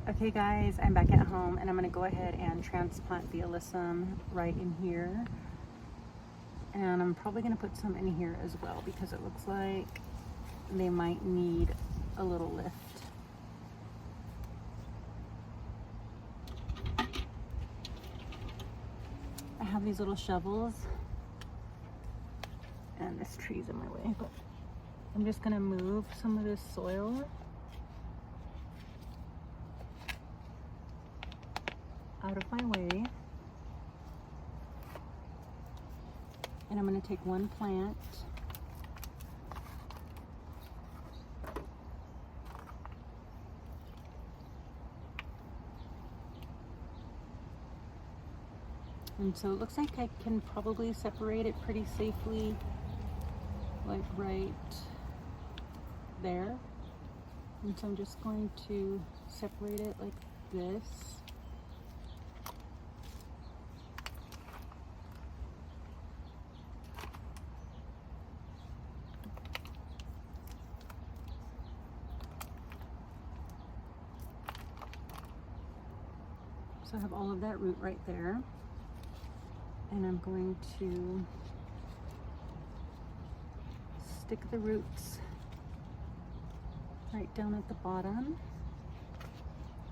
Okay guys, I'm back at home and I'm going to go ahead and transplant the alyssum right in here. And I'm probably going to put some in here as well because it looks like they might need a little lift. I have these little shovels and this tree's in my way, but I'm just going to move some of this soil out of my way. And I'm going to take one plant and so it looks like I can probably separate it pretty safely, like right there. And so I'm just going to separate it like this. So I have all of that root right there. And I'm going to stick the roots right down at the bottom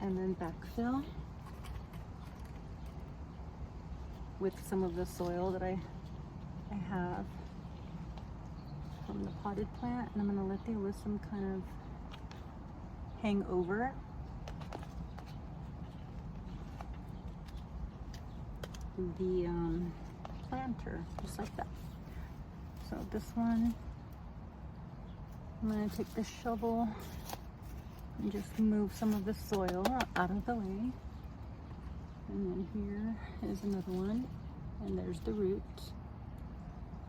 and then backfill with some of the soil that I have from the potted plant. And I'm going to let the alyssum kind of hang over. The planter, just like that. So this one, I'm going to take this shovel and just move some of the soil out of the way. And then here is another one, and there's the root.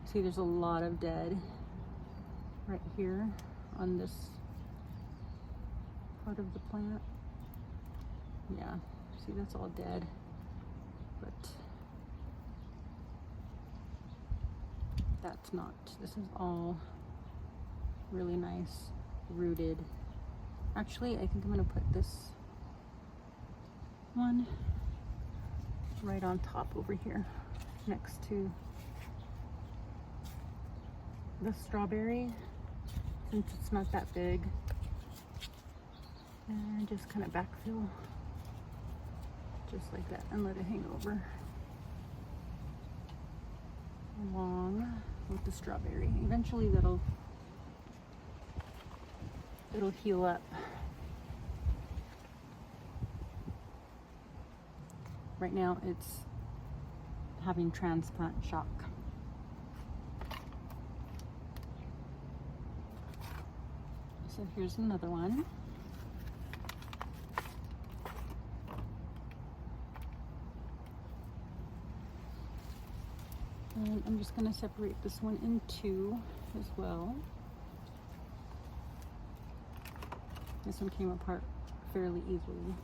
See, there's a lot of dead right here on this part of the plant. Yeah, see, that's all dead, but that's not. This is all really nice rooted. Actually, I think I'm gonna put this one right on top over here next to the strawberry, since it's not that big. And just kind of backfill just like that and let it hang over along with the strawberry. Eventually it'll heal up. Right now it's having transplant shock. So here's another one. And I'm just going to separate this one in two as well. This one came apart fairly easily.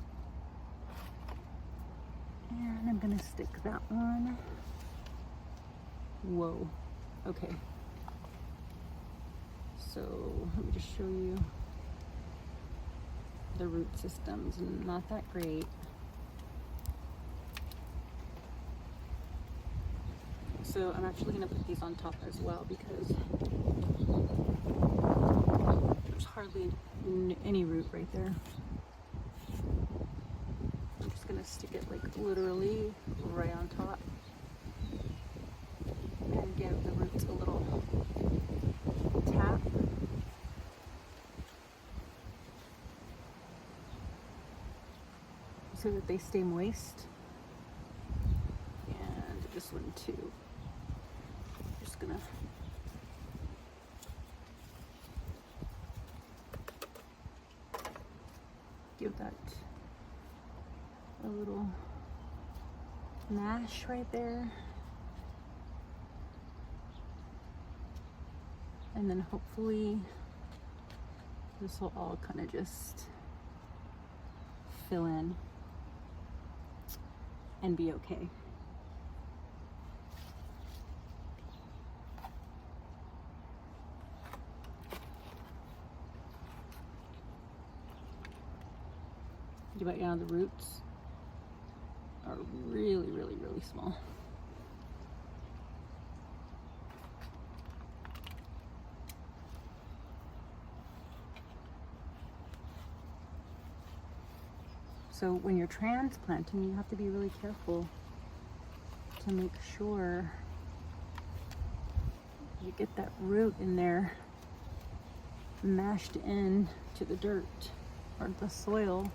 And I'm going to stick that one. Whoa. Okay. So let me just show you the root systems. Not that great. So I'm actually going to put these on top as well because there's hardly any root right there. I'm just going to stick it like literally right on top and give the roots a little tap. So that they stay moist. And this one too. Just gonna give that a little mash right there. And then hopefully this will all kind of just fill in and be okay. But yeah, the roots are really, really, really small. So when you're transplanting, you have to be really careful to make sure you get that root in there mashed in to the dirt or the soil.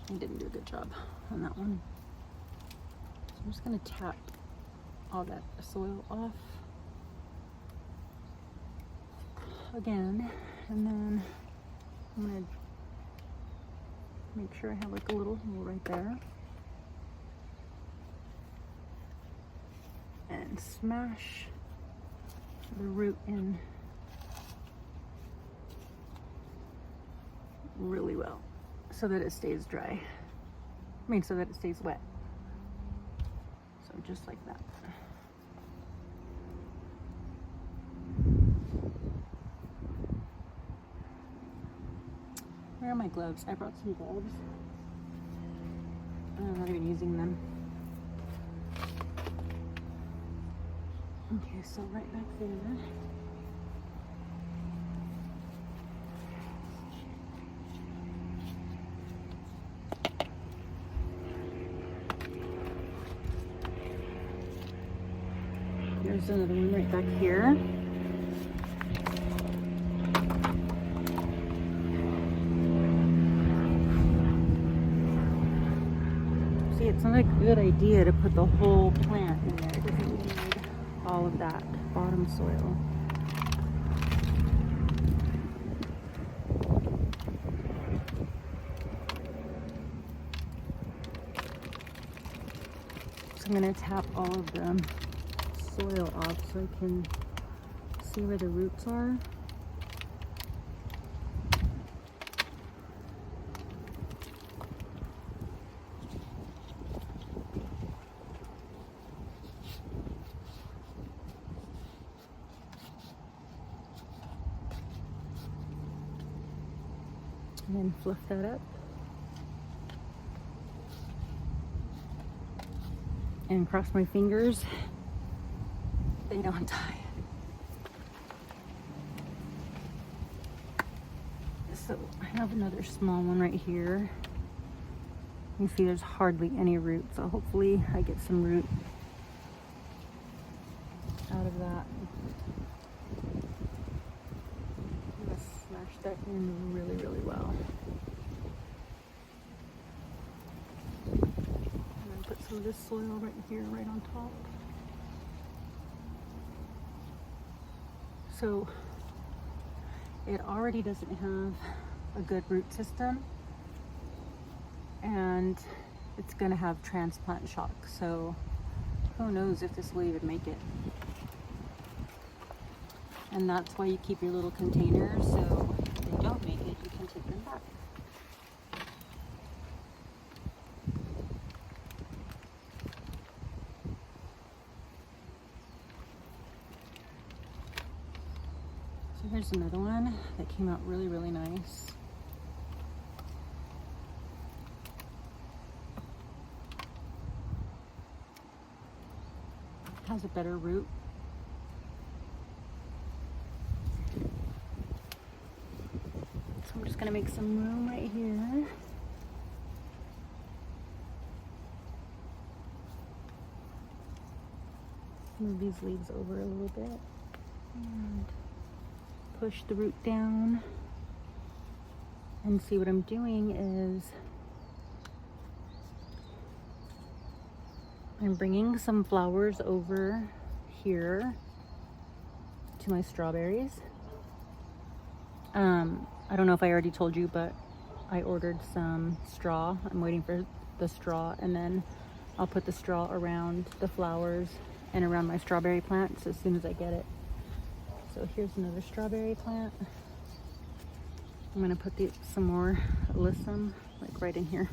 I didn't do a good job on that one. So I'm just going to tap all that soil off again, and then I'm going to make sure I have like a little hole right there, and smash the root in really well so that it stays dry. I mean, so that it stays wet. So just like that. Where are my gloves? I brought some gloves. I'm not even using them. Okay, so right back there. There's another one right back here. See, it's not a good idea to put the whole plant in there. It doesn't need all of that bottom soil. So I'm going to tap all of the soil off so I can see where the roots are. And then fluff that up. And cross my fingers they don't die. So I have another small one right here. You see there's hardly any root, so hopefully I get some root out of that. I'm gonna smash that in really, really well. And then put some of this soil right here, right on top. So it already doesn't have a good root system, and it's gonna have transplant shock. So who knows if this will even make it. And that's why you keep your little containers, so if they don't make it, you can take them back. So here's another one that came out really, really nice. Has a better root. So I'm just gonna make some room right here. Move these leaves over a little bit and push the root down. And see, what I'm doing is I'm bringing some flowers over here to my strawberries. I don't know if I already told you, but I ordered some straw. I'm waiting for the straw, and then I'll put the straw around the flowers and around my strawberry plants as soon as I get it. So here's another strawberry plant. I'm gonna put some more alyssum like right in here.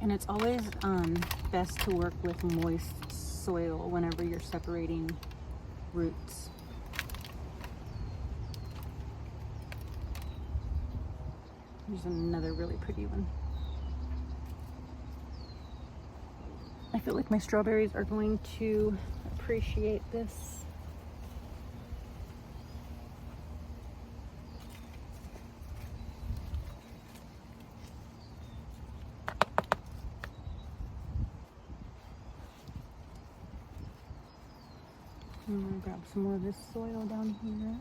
And it's always best to work with moist soil whenever you're separating roots. Here's another really pretty one. I feel like my strawberries are going to appreciate this. I'm gonna grab some more of this soil down here.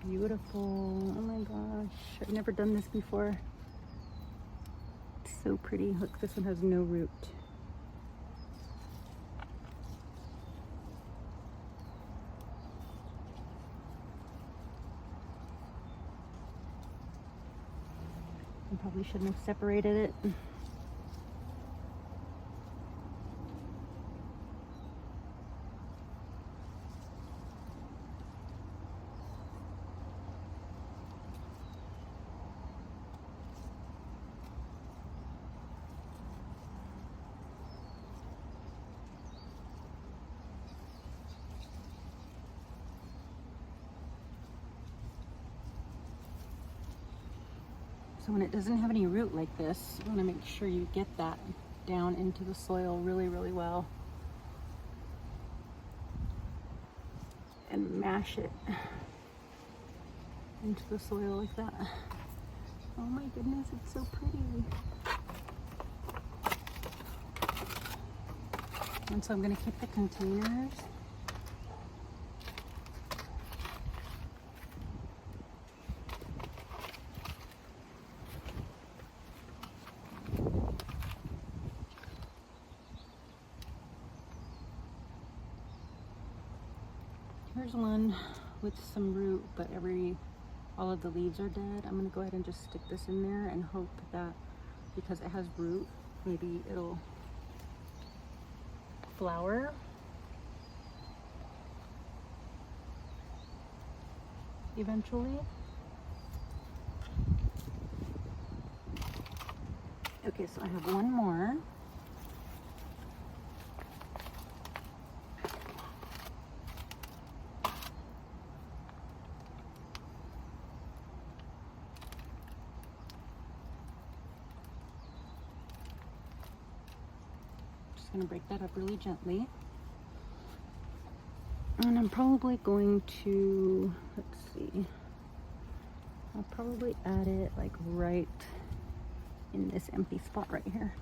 Beautiful. Oh my gosh, I've never done this before. It's so pretty. Look, this one has no root. I probably shouldn't have separated it. So when it doesn't have any root like this, you want to make sure you get that down into the soil really, really well. And mash it into the soil like that. Oh my goodness, it's so pretty. And so I'm going to keep the containers. Here's one with some root, but all of the leaves are dead. I'm gonna go ahead and just stick this in there and hope that because it has root, maybe it'll flower. Eventually. Okay, so I have one more. Going to break that up really gently, and I'm probably going to, let's see, I'll probably add it like right in this empty spot right here.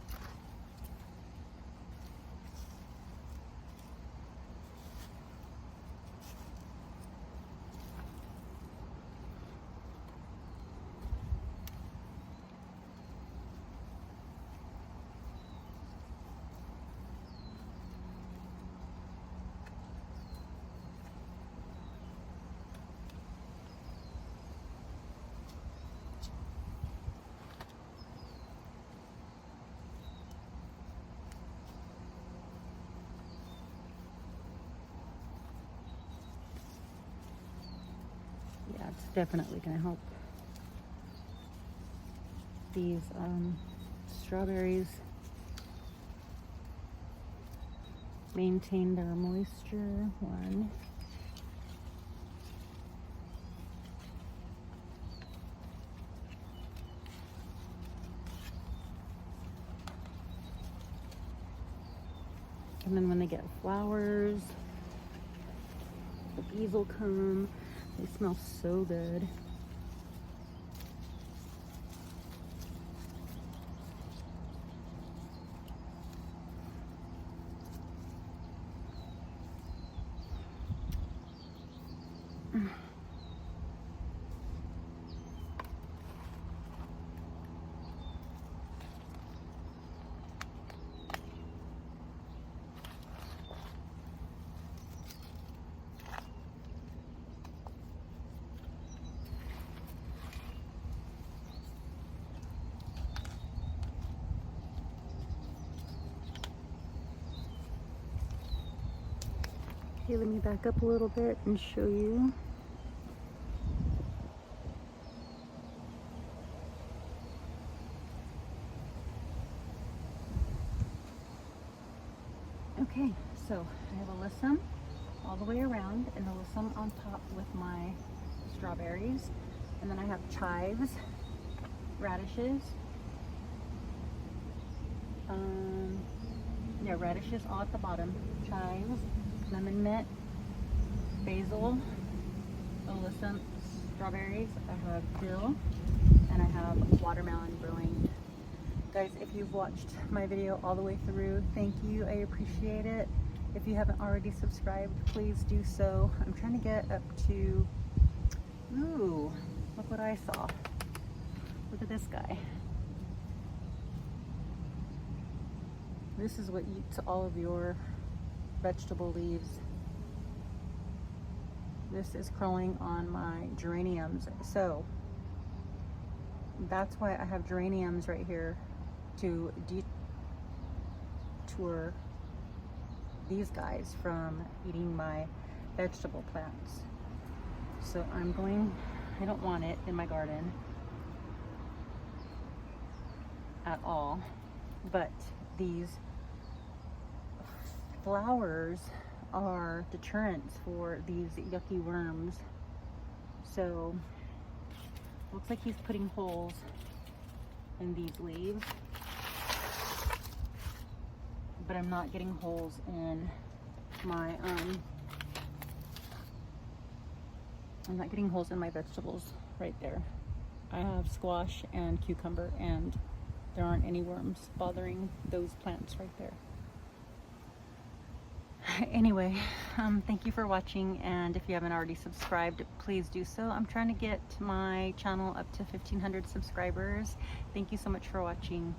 Yeah, it's definitely going to help these strawberries maintain their moisture. One. And then when they get flowers, the bees will come. They smell so good. Okay, let me back up a little bit and show you. alyssum all the way around, and alyssum on top with my strawberries. And then I have chives, radishes, yeah, radishes all at the bottom, chives, lemon mint, basil, alyssum, strawberries. I have dill, and I have watermelon brewing. Guys, if you've watched my video all the way through, thank you, I appreciate it. If you haven't already subscribed, please do so. I'm trying to get up to, ooh, look what I saw. Look at this guy. This is what eats all of your vegetable leaves. This is crawling on my geraniums. So that's why I have geraniums right here, to detour these guys from eating my vegetable plants. So I don't want it in my garden at all, but these flowers are deterrents for these yucky worms. So looks like he's putting holes in these leaves, but I'm not getting holes in my I'm not getting holes in my vegetables right there. I have squash and cucumber, and there aren't any worms bothering those plants right there. Anyway, thank you for watching, and if you haven't already subscribed, please do so. I'm trying to get my channel up to 1,500 subscribers. Thank you so much for watching.